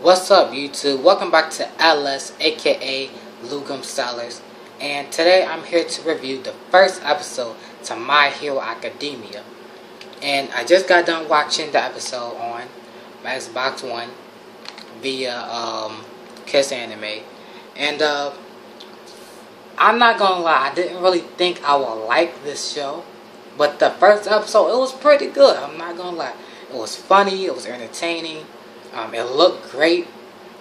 What's up, YouTube? Welcome back to LS, aka Lugum Sellers, and today I'm here to review the first episode to My Hero Academia. And I just got done watching the episode on my Xbox One via Kiss Anime, and I'm not gonna lie, I didn't really think I would like this show, but the first episode, it was pretty good. I'm not gonna lie, it was funny, it was entertaining. It looked great,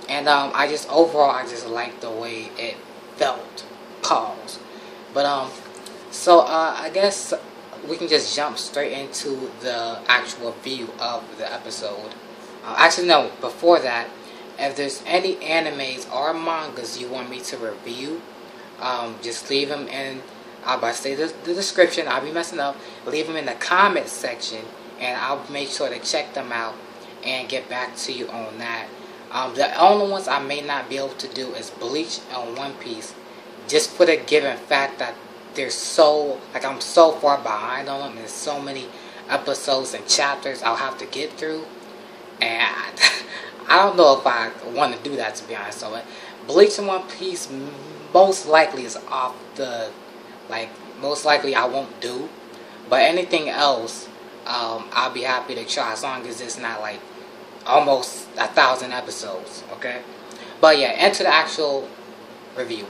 and I just liked the way it felt. Pause. But I guess we can just jump straight into the actual view of the episode. Actually, no. Before that, if there's any animes or mangas you want me to review, just leave them in. I'll say the description. I'll be messing up. Leave them in the comment section, and I'll make sure to check them out and get back to you on that. The only ones I may not be able to do is Bleach and One Piece, just for the given fact that they're I'm so far behind on them. There's so many episodes and chapters I'll have to get through, and I don't know if I want to do that, to be honest. So Bleach and One Piece most likely is off the, most likely I won't do, but anything else I'll be happy to try, as long as it's not almost 1,000 episodes, okay? But yeah, into the actual review.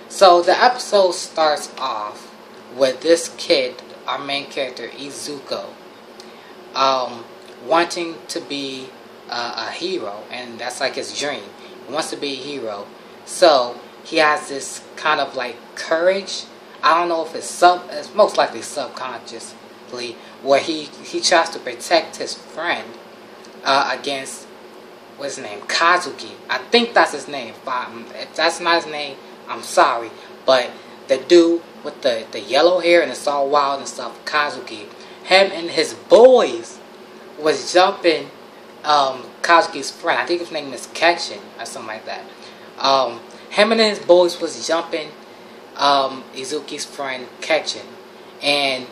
So the episode starts off with this kid, our main character, Izuku, wanting to be a hero, and that's his dream. He wants to be a hero, so he has this kind of courage. I don't know if it's most likely subconsciously, where he tries to protect his friend against, what's his name, Kazuki. I think that's his name. If that's not his name, I'm sorry. But the dude with the yellow hair and it's all wild and stuff, Kazuki, him and his boys was jumping Kazuki's friend. I think his name is Kenshin or something like that. Him and his boys was jumping Izuku's friend Kenshin, and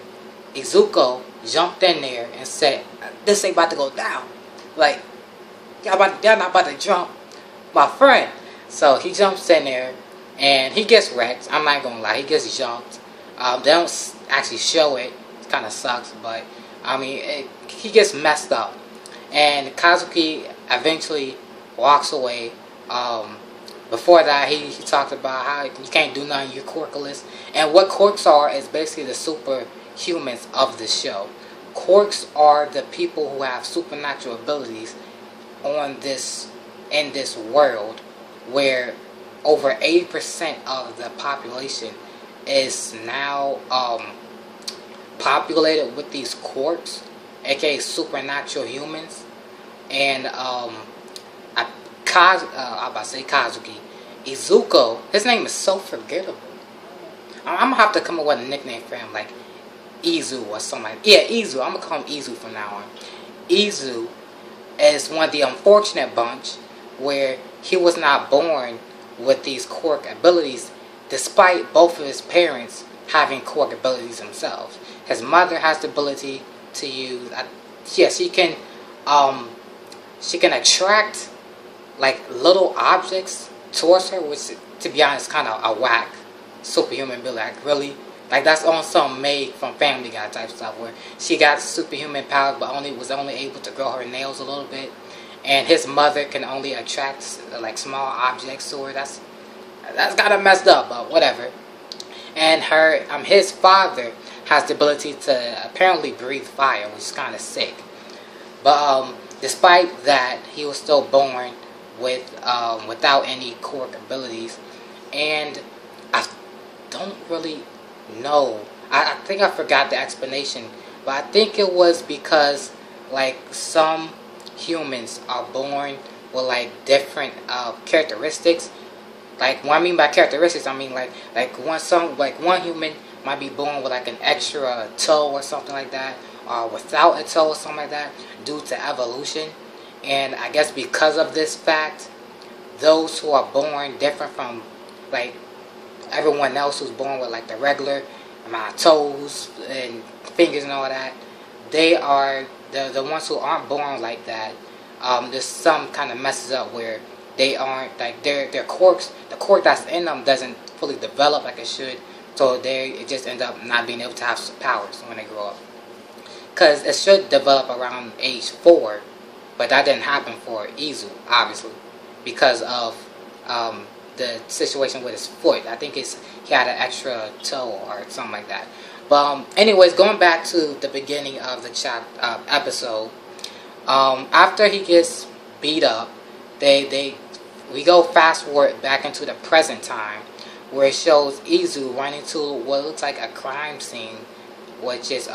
Izuku jumped in there and said, "This ain't about to go down. Y'all not about to jump my friend." So he jumps in there and he gets wrecked. I'm not gonna lie, he gets jumped. They don't actually show it. It kind of sucks, but he gets messed up. And Kazuki eventually walks away. Before that, he talked about how you can't do nothing, you're quirkless. And what quirks are is basically the superhumans of the show. Quirks are the people who have supernatural abilities in this world, where over 80% of the population is now populated with these quirks, aka supernatural humans. And I'm about to say Kazuki. Izuku, his name is so forgettable. I'm gonna have to come up with a nickname for him, like Izu or something. Yeah, Izu. I'm gonna call him Izu from now on. Izu is one of the unfortunate bunch where he was not born with these quirk abilities, despite both of his parents having quirk abilities themselves. His mother has the ability to use. She can attract little objects towards her, which, to be honest, kind of a whack superhuman ability. Really. That's on some Made from Family Guy type stuff, where she got superhuman powers but was only able to grow her nails a little bit, and his mother can only attract small objects to her. That's kind of messed up, but whatever. And his father has the ability to apparently breathe fire, which is kind of sick. But despite that, he was still born without any quirk abilities, and I don't really know. I think I forgot the explanation, but I think it was because some humans are born with different characteristics. What I mean by characteristics, I mean one human might be born with an extra toe or something like that, or without a toe or something like that, due to evolution. And I guess because of this fact, those who are born different from everyone else who's born with the regular amount of toes and fingers and all that, they are the ones who aren't born like that there's some kind of messes up where they aren't, like, their quirks, the quirk that's in them doesn't fully develop like it should, so it just ends up not being able to have powers when they grow up. Because it should develop around age 4, but that didn't happen for Izu, obviously, because of the situation with his foot. I think he had an extra toe or something like that. But anyways, going back to the beginning of the episode, after he gets beat up, we go fast forward back into the present time, where it shows Izu running to what looks like a crime scene, which is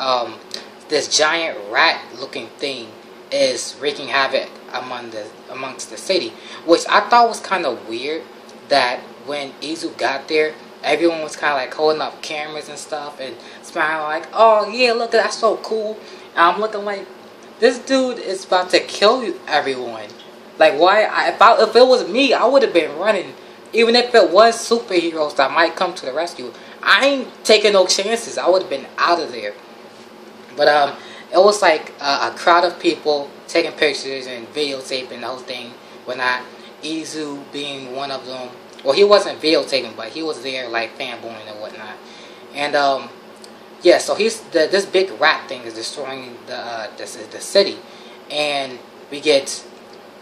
this giant rat-looking thing is wreaking havoc amongst the city, which I thought was kind of weird. That when Izu got there, everyone was kind of like holding up cameras and stuff and smiling like, "Oh yeah, look, that's so cool." And I'm looking like, this dude is about to kill everyone. Like, why? If it was me, I would have been running. Even if it was superheroes that might come to the rescue, I ain't taking no chances. I would have been out of there. But it was like a crowd of people taking pictures and videotaping the whole thing. Whatnot. Izu being one of them. Well, he wasn't videotaping, but he was there like fanboying and whatnot. And yeah, so this big rat thing is destroying the city, and we get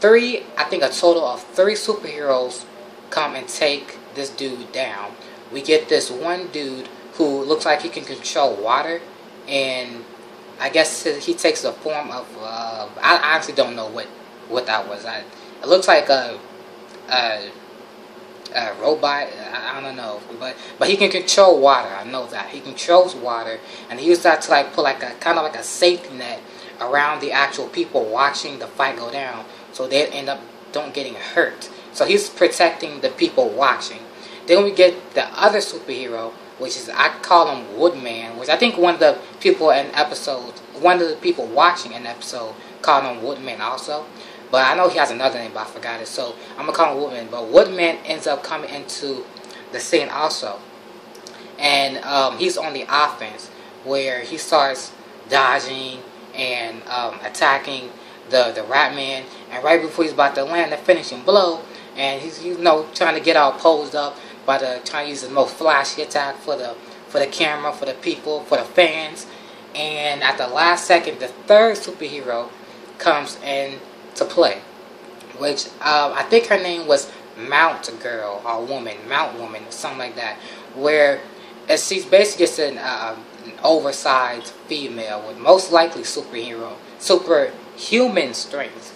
I think a total of 3 superheroes come and take this dude down. We get this one dude who looks like he can control water, and I guess he takes the form of I honestly don't know what that was. It looks like a robot. I don't know, but he can control water. I know that he controls water, and he used that to like put like a kind of like a safety net around the actual people watching the fight go down, so they end up don't getting hurt. So he's protecting the people watching. Then we get the other superhero, which is, I call him Woodman, which I think one of the people watching an episode called him Woodman also. But I know he has another name, but I forgot it. So I'm going to call him Woodman. But Woodman ends up coming into the scene also. And he's on the offense, where he starts dodging and attacking the Ratman. And right before he's about to land the finishing blow, and he's trying to get all posed up by trying to use his most flashy attack for the camera, for the people, for the fans. And at the last second, the third superhero comes in to play, which I think her name was Mount Girl or Mount Woman, or something like that, where she's basically just an oversized female with most likely superhuman strength.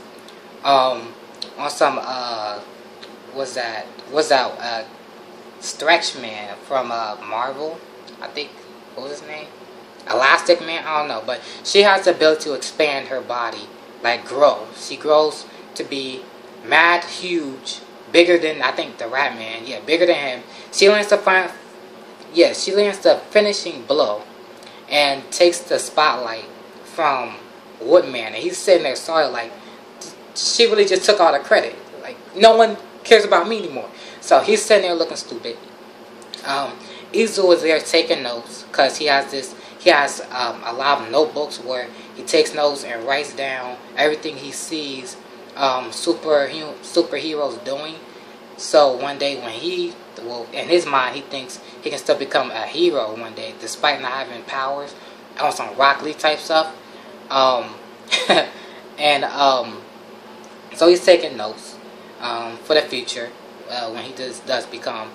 On some was that Stretch Man from Marvel, I think. What was his name? Elastic Man? I don't know, but she has the ability to expand her body, like grow. She grows to be mad huge, bigger than, I think, the Ratman. Yeah, bigger than him. She lands the finishing blow and takes the spotlight from Woodman, and he's sitting there sorry, like, she really just took all the credit. Like, no one cares about me anymore. So he's sitting there looking stupid. Izu is there taking notes, because he has a lot of notebooks where he takes notes and writes down everything he sees superheroes doing. So one day when in his mind, he thinks he can still become a hero one day, despite not having powers, on some Rock Lee type stuff. So he's taking notes for the future when he does become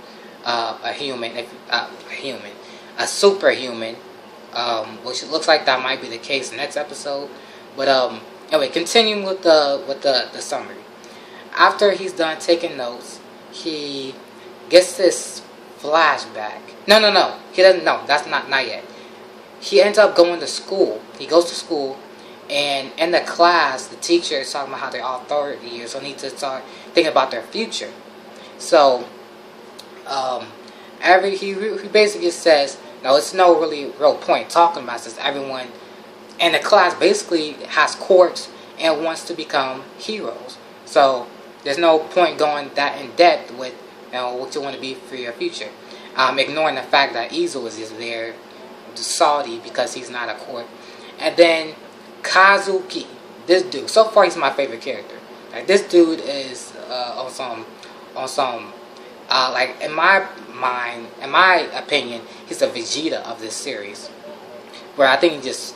a superhuman, which looks like that might be the case next episode. But anyway, continuing with the summary. After he's done taking notes, he gets this flashback. No. He doesn't. No, that's not yet. He ends up going to school. He goes to school, and in the class, the teacher is talking about how they're all third years, so they need to start thinking about their future. So, he basically says, no, it's no really real point talking about this. Everyone in the class basically has quirks and wants to become heroes. So there's no point going that in depth with what you want to be for your future. Ignoring the fact that Izu is just there salty because he's not a quirk. And then Kazuki, this dude. So far he's my favorite character. Like this dude is on some like in my mind, in my opinion, he's the Vegeta of this series. Where I think he's just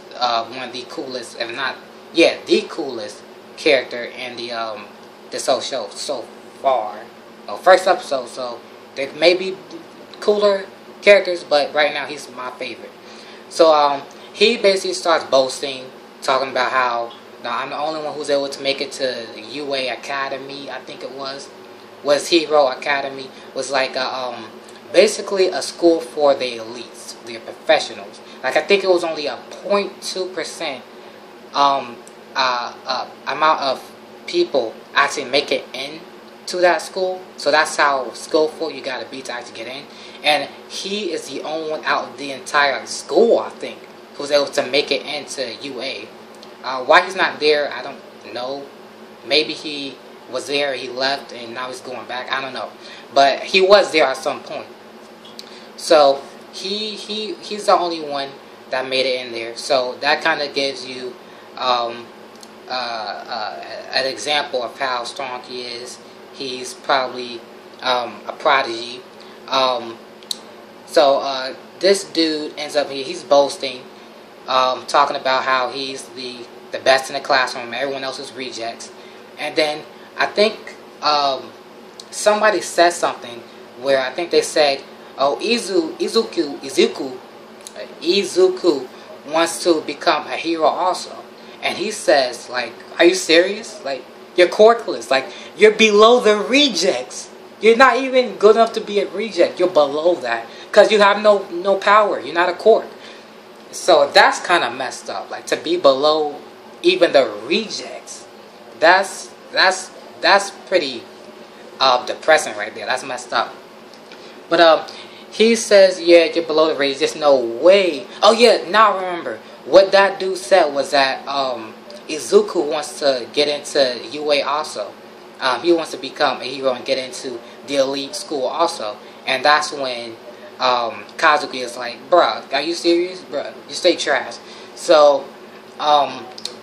one of the coolest, if not, yeah, the coolest character in this whole show so far. Well, first episode, so there may be cooler characters, but right now he's my favorite. So he basically starts boasting, talking about how I'm the only one who's able to make it to UA Academy. I think it was Hero Academy. Was like basically a school for the elites, the professionals. Like I think it was only a 0.2% amount of people actually make it in to that school. So that's how skillful you gotta be to actually get in. And he is the only one out of the entire school, I think, who's able to make it into UA. Why he's not there, I don't know. Maybe he was there, he left, and now he's going back. I don't know. But he was there at some point. So he's the only one that made it in there. So that kind of gives you an example of how strong he is. He's probably a prodigy. So this dude ends up he's boasting, talking about how he's the best in the classroom. Everyone else is rejects. And then I think somebody said something where I think they said, "Oh, Izuku wants to become a hero also." And he says, like, "Are you serious? Like, you're quirkless. Like, you're below the rejects. You're not even good enough to be a reject. You're below that because you have no power. You're not a quirk." So that's kind of messed up. Like, to be below even the rejects, that's pretty depressing right there. That's messed up. But he says, "Yeah, you're below the rejects. There's no way." Oh yeah, now I remember what that dude said was that Izuku wants to get into UA also. He wants to become a hero and get into the elite school also. And that's when Kazuki is like, "Bruh, are you serious? Bruh, you stay trash." So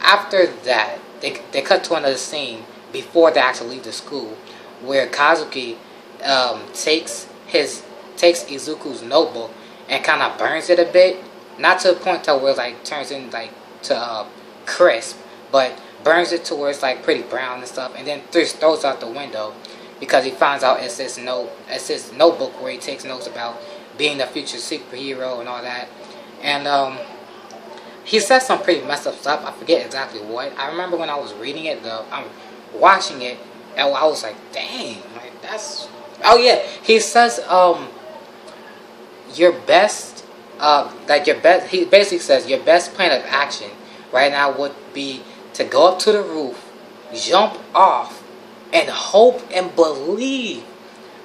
after that, they cut to another scene before they actually leave the school, where Kazuki takes Izuku's notebook and kind of burns it a bit, not to the point to where it like turns in like to crisp, but burns it to where it's like pretty brown and stuff, and then just throws out the window because he finds out it's his notebook where he takes notes about being the future superhero and all that. And he says some pretty messed up stuff. I forget exactly what. I remember when I was reading it though, I'm watching it, and I was like, "Dang, like that's." Oh yeah, he says your best he basically says your best plan of action right now would be to go up to the roof, jump off, and hope and believe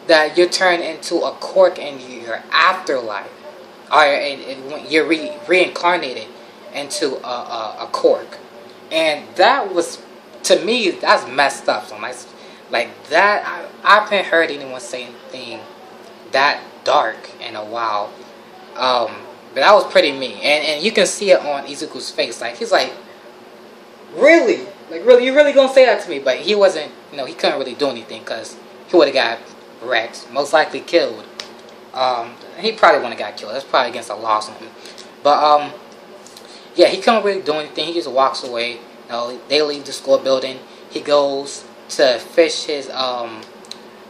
that you're turned into a quirk in your afterlife, or and you're reincarnated into a quirk. And that was, to me, that's messed up. So like that, I haven't heard anyone say anything that dark in a while. But that was pretty mean, and you can see it on Izuku's face. Like he's like, "Really? Like really? You really gonna say that to me?" But he wasn't. He couldn't really do anything because he would have got wrecked, most likely killed. He probably wouldn't have got killed. That's probably against the law or something. But yeah, he couldn't really do anything. He just walks away. They leave the school building. He goes to fish his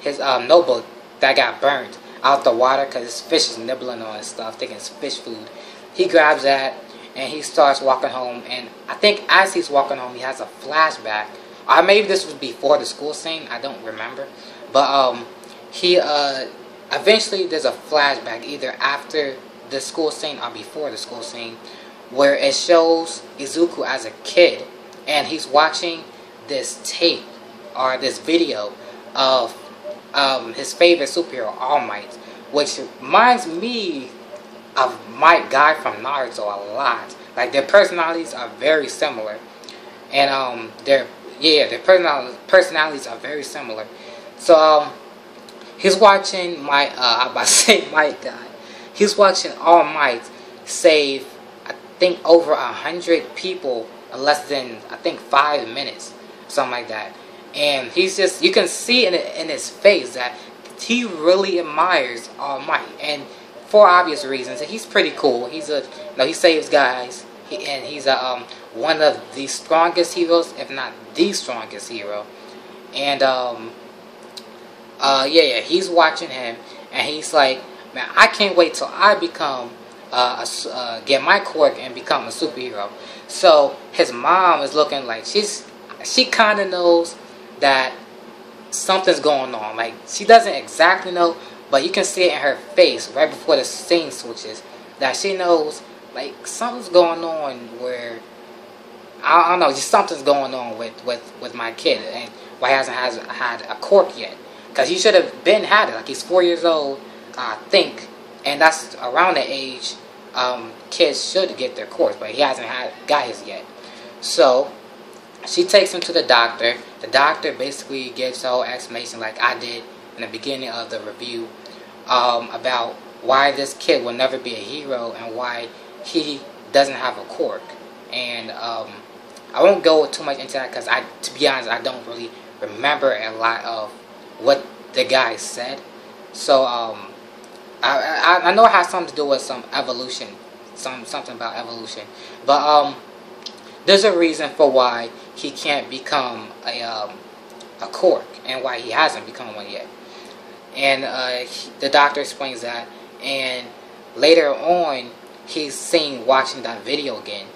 notebook that got burnt out the water because his fish is nibbling on his stuff, thinking it's fish food. He grabs that and he starts walking home. And I think as he's walking home, he has a flashback. Or maybe this was before the school scene. I don't remember. But he eventually there's a flashback either after the school scene or before the school scene, where it shows Izuku as a kid, and he's watching this tape or this video of his favorite superhero, All Might, which reminds me of Might Guy from Naruto a lot. Like their personalities are very similar, and their personalities are very similar. So he's watching I'm about to say Might Guy. He's watching All Might save, I think, over 100 people in less than, I think, 5 minutes, something like that. and he's just, you can see in his face that he really admires All Might, and for obvious reasons. He's pretty cool. He's a, he saves guys, and he's a one of the strongest heroes, if not the strongest hero. And yeah, he's watching him, and he's like, man, I can't wait till I become get my quirk and become a superhero. So his mom is looking like she kind of knows that something's going on. Like, she doesn't exactly know, but you can see it in her face right before the scene switches that she knows, like, something's going on where, I don't know, just something's going on with my kid, and why he hasn't had a quirk yet. Because he should have been had it. Like, he's 4 years old, I think, and that's around the age kids should get their quirks, but he hasn't got his yet. So she takes him to the doctor. The doctor basically gives her whole explanation, like I did in the beginning of the review, about why this kid will never be a hero and why he doesn't have a quirk. And I won't go too much into that because, to be honest, I don't really remember a lot of what the guy said. So I know it has something to do with some evolution, something about evolution, but there's a reason for why he can't become a quirk and why he hasn't become one yet. And the doctor explains that, and later on he's seen watching that video again,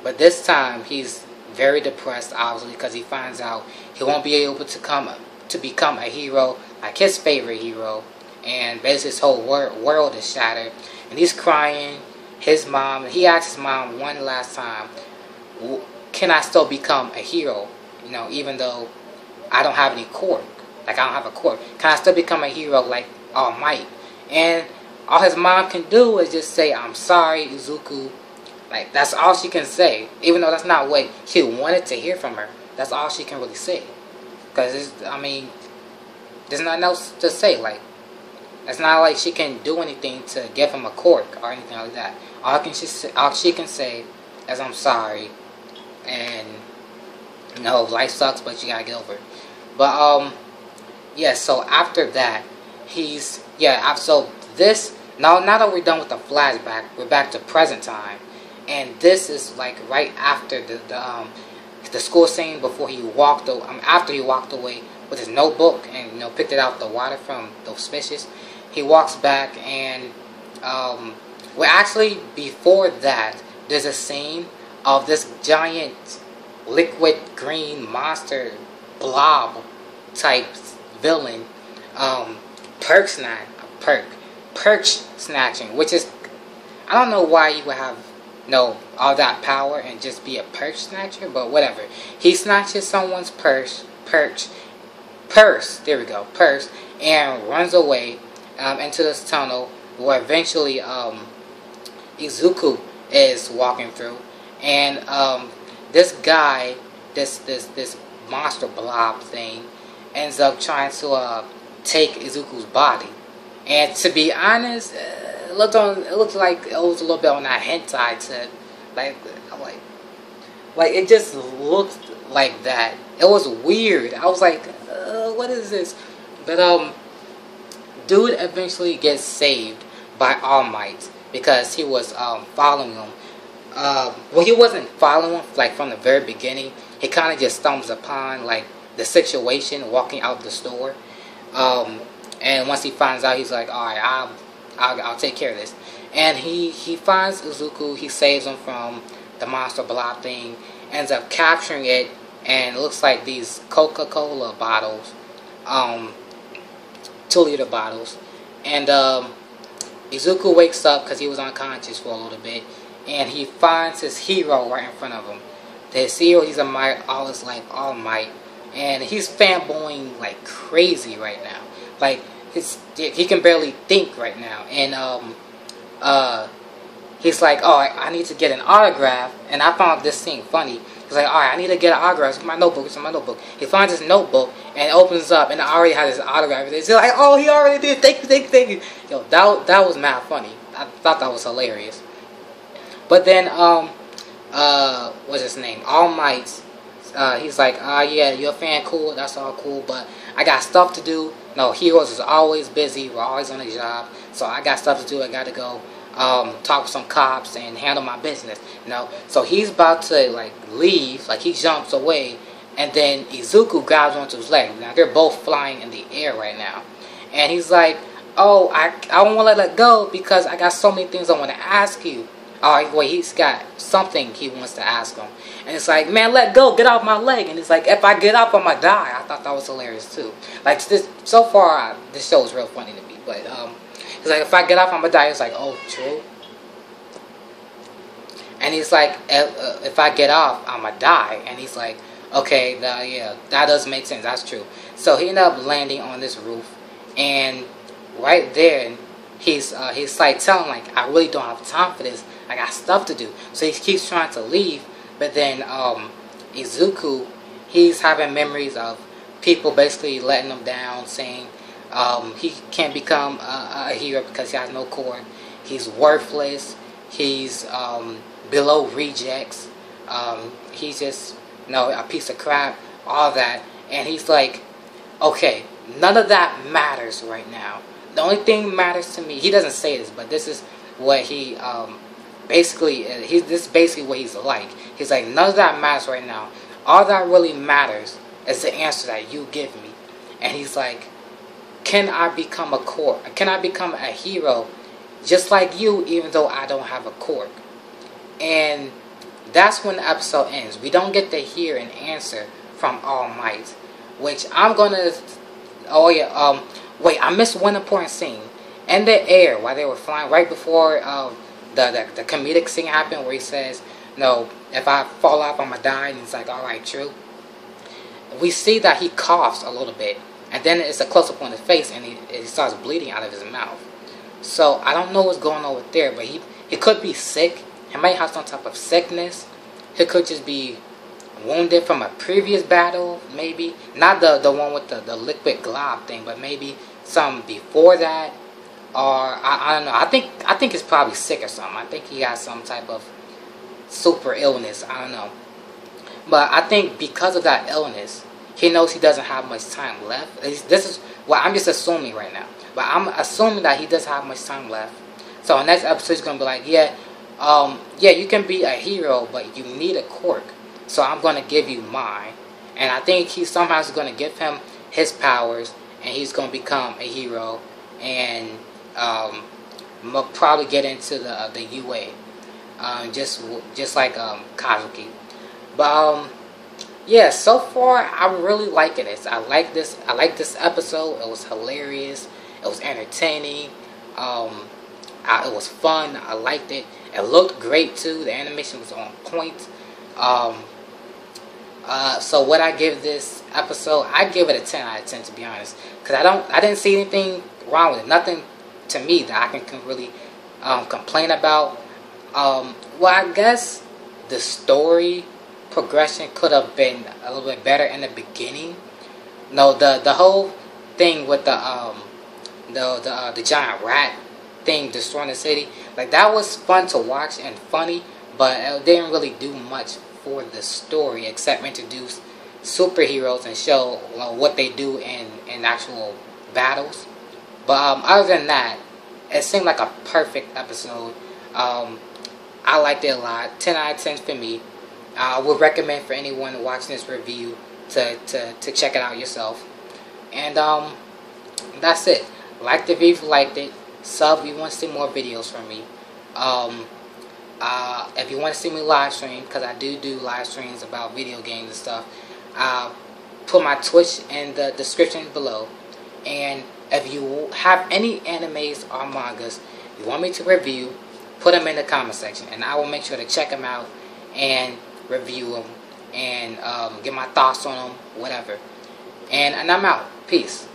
but this time he's very depressed, obviously, because he finds out he won't be able to become a hero like his favorite hero, and basically his whole world is shattered, and he's crying. He asks his mom one last time, can I still become a hero, even though I don't have any quirk, like I don't have a quirk, can I still become a hero like All Might? And all his mom can do is just say, I'm sorry, Izuku. Like, that's all she can say, even though that's not what she wanted to hear from her. That's all she can really say, because there's nothing else to say. Like, it's not like she can do anything to give him a quirk or anything like that. All she can say is, I'm sorry, and life sucks, but you gotta get over it. But yeah. So after that, so this, now that we're done with the flashback, we're back to present time, and this is like right after the school scene before he walked after he walked away with his notebook and picked it out the water from those fishes. He walks back, and well, actually before that, there's a scene of this giant liquid green monster blob type villain, perch snatching, which is, I don't know why you would have all that power and just be a perch snatcher, but whatever. He snatches someone's purse, there we go, purse, and runs away into this tunnel where eventually Izuku is walking through, and this guy, this monster blob thing, ends up trying to take Izuku's body. And to be honest, it looked like it was a little bit on that hentai to, like it just looked like that. It was weird. I was like, what is this? But dude eventually gets saved by All Might because he was following him. Well, he wasn't following him like from the very beginning. He kind of just stumbles upon like the situation walking out the store. And once he finds out, he's like, all right, I'll take care of this. And he finds Izuku. He saves him from the monster blob thing. Ends up capturing it, and it looks like these Coca-Cola bottles, 2-liter bottles. And Izuku wakes up because he was unconscious for a little bit, and he finds his hero right in front of him. His hero, he's admired all his life, All Might, and he's fanboying like crazy right now. Like, he can barely think right now, and he's like, oh, I need to get an autograph, and I found this scene funny. He's like, alright, I need to get an autograph. It's in my notebook. It's in my notebook. He finds his notebook and opens up, and I already had his autograph. He's like, oh, he already did. Thank you. Yo, that was mad funny. I thought that was hilarious. But then, what's his name? All Might he's like, yeah, you're a fan, cool, that's all cool, but I got stuff to do. No, Heroes is always busy. We're always on the job, so I got stuff to do. I got to go talk with some cops and handle my business. So he's about to like leave, like he jumps away, and then Izuku grabs onto his leg. Now they're both flying in the air right now, and he's like, oh, I don't want to let go because I got so many things I want to ask you. Well, he's got something he wants to ask him. And it's like, man, let go, get off my leg. And he's like, if I get up, I'm going to die. I thought that was hilarious, too. Like, so far, this show is real funny to me. But, he's like, if I get up, I'm going to die. He's like, oh, true. And he's like, if I get off, I'm going to die. And he's like, okay, yeah, that does make sense. That's true. So he ended up landing on this roof. And right there, he's like telling, like, I really don't have time for this. I got stuff to do. So he keeps trying to leave, but then Izuku, he's having memories of people basically letting him down, saying he can't become a hero because he has no core. He's worthless. He's below rejects. He's just a piece of crap. All that, and he's like, okay, none of that matters right now. The only thing matters to me. He doesn't say this, but this is what he basically, this is basically what he's like. He's like, none of that matters right now. All that really matters is the answer that you give me. And he's like, can I become a core? Can I become a hero just like you, even though I don't have a core? And that's when the episode ends. We don't get to hear an answer from All Might, which I'm gonna. Oh yeah. Wait, I missed one important scene. In the air, while they were flying, right before the comedic scene happened, where he says, no, if I fall off, I'm gonna die, and he's like, alright, true. We see that he coughs a little bit, and then it's a close-up on his face, and he starts bleeding out of his mouth. So, I don't know what's going on with there, but he could be sick. He might have some type of sickness. He could just be wounded from a previous battle, maybe. Not the one with the liquid glob thing, but maybe some before that. Or I don't know. I think he's probably sick or something. I think he has some type of super illness. I don't know. But I think because of that illness, he knows he doesn't have much time left. This is what I'm just assuming right now. But I'm assuming that he doesn't have much time left. So next episode is gonna be like, yeah, you can be a hero, but you need a quirk. So I'm gonna give you mine. And I think he somehow is gonna give him his powers, and he's gonna become a hero, and probably get into the UA, just like Kazuki. But yeah, so far I'm really liking this. I like this episode. It was hilarious. It was entertaining. It was fun. I liked it. It looked great too. The animation was on point. So what I give this episode, I give it a 10 out of 10, to be honest, because I didn't see anything wrong with it. Nothing to me that I can really complain about. Well, I guess the story progression could have been a little bit better in the beginning. No, the whole thing with the giant rat thing destroying the city, like, that was fun to watch and funny, but it didn't really do much for the story except introduce superheroes and show what they do in actual battles. But other than that, it seemed like a perfect episode. I liked it a lot. 10 out of 10 for me. I would recommend for anyone watching this review to check it out yourself. And that's it. Like the video if you liked it. Sub if you want to see more videos from me. If you want to see me live stream, because I do live streams about video games and stuff, I'll put my Twitch in the description below. And if you have any animes or mangas you want me to review, put them in the comment section, and I will make sure to check them out and review them and get my thoughts on them, whatever. And I'm out. Peace.